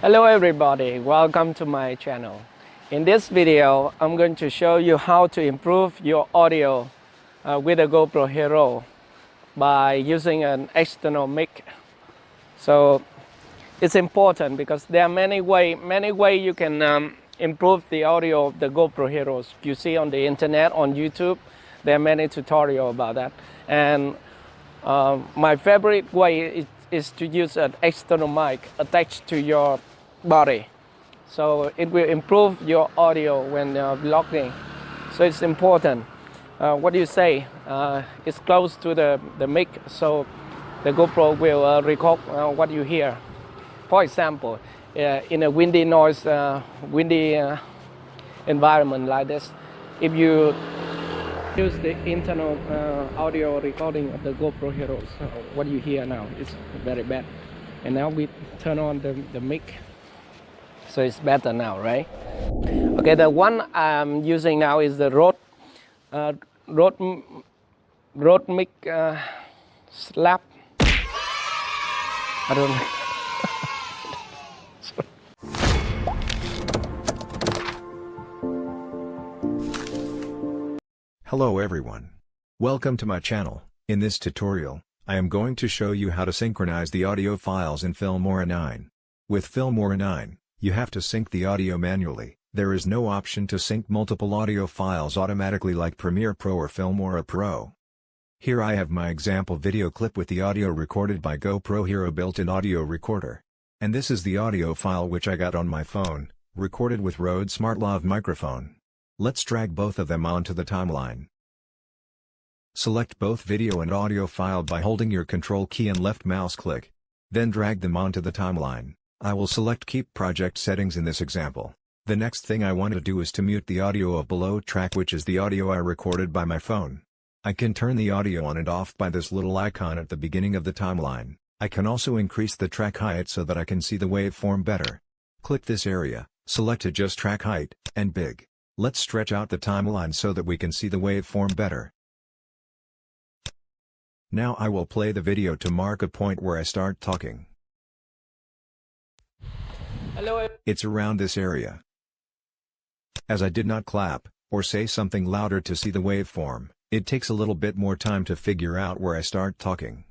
Hello everybody, welcome to my channel. In this video, I'm going to show you how to improve your audio with a GoPro Hero by using an external mic. So it's important because there are many ways you can improve the audio of the GoPro Heroes. You see on the internet, on YouTube, there are many tutorials about that. And my favorite way is to use an external mic attached to your body. So it will improve your audio when vlogging. So it's important. What do you say? It's close to the mic, so the GoPro will record what you hear. For example, in a windy environment like this, if you use the internal audio recording of the GoPro Hero, so what you hear now is very bad. And now we turn on the mic, so it's better now, right? Okay, the one I'm using now is the Rode mic slap. I don't know. Hello everyone. Welcome to my channel. In this tutorial, I am going to show you how to synchronize the audio files in Filmora 9. With Filmora 9, you have to sync the audio manually. There is no option to sync multiple audio files automatically like Premiere Pro or Filmora Pro. Here I have my example video clip with the audio recorded by GoPro Hero built-in audio recorder. And this is the audio file which I got on my phone, recorded with Rode SmartLav microphone. Let's drag both of them onto the timeline. Select both video and audio file by holding your Control key and left mouse click. Then drag them onto the timeline. I will select Keep Project Settings in this example. The next thing I want to do is to mute the audio of below track, which is the audio I recorded by my phone. I can turn the audio on and off by this little icon at the beginning of the timeline. I can also increase the track height so that I can see the waveform better. Click this area, select Adjust Track Height, and Big. Let's stretch out the timeline so that we can see the waveform better. Now I will play the video to mark a point where I start talking. Hello. It's around this area. As I did not clap, or say something louder to see the waveform, it takes a little bit more time to figure out where I start talking.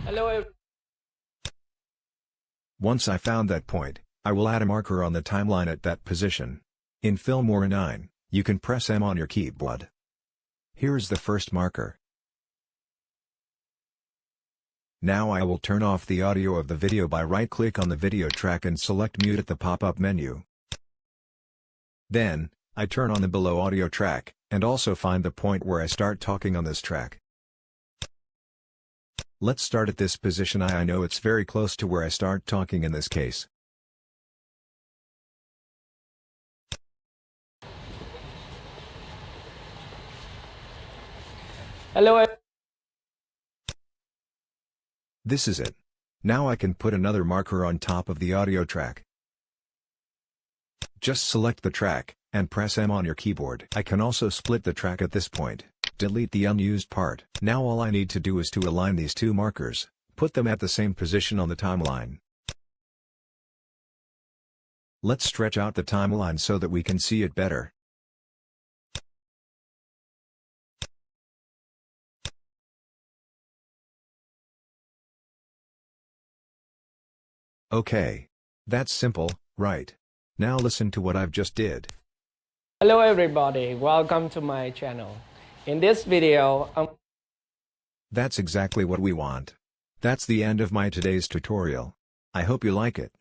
Hello. Once I found that point, I will add a marker on the timeline at that position. In Filmora 9, you can press M on your keyboard. Here is the first marker. Now I will turn off the audio of the video by right-click on the video track and select Mute at the pop-up menu. Then, I turn on the below audio track, and also find the point where I start talking on this track. Let's start at this position. I know it's very close to where I start talking in this case. Hello. This is it. Now I can put another marker on top of the audio track. Just select the track, and press M on your keyboard. I can also split the track at this point. Delete the unused part. Now all I need to do is to align these two markers, put them at the same position on the timeline. Let's stretch out the timeline so that we can see it better. Okay. That's simple, right? Now listen to what I've just did. Hello everybody, welcome to my channel. In this video, That's exactly what we want. That's the end of my today's tutorial. I hope you like it.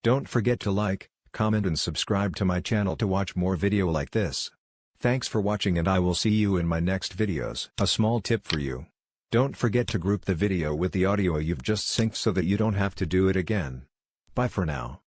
Don't forget to like, comment and subscribe to my channel to watch more video like this. Thanks for watching and I will see you in my next videos. A small tip for you. Don't forget to group the video with the audio you've just synced so that you don't have to do it again. Bye for now.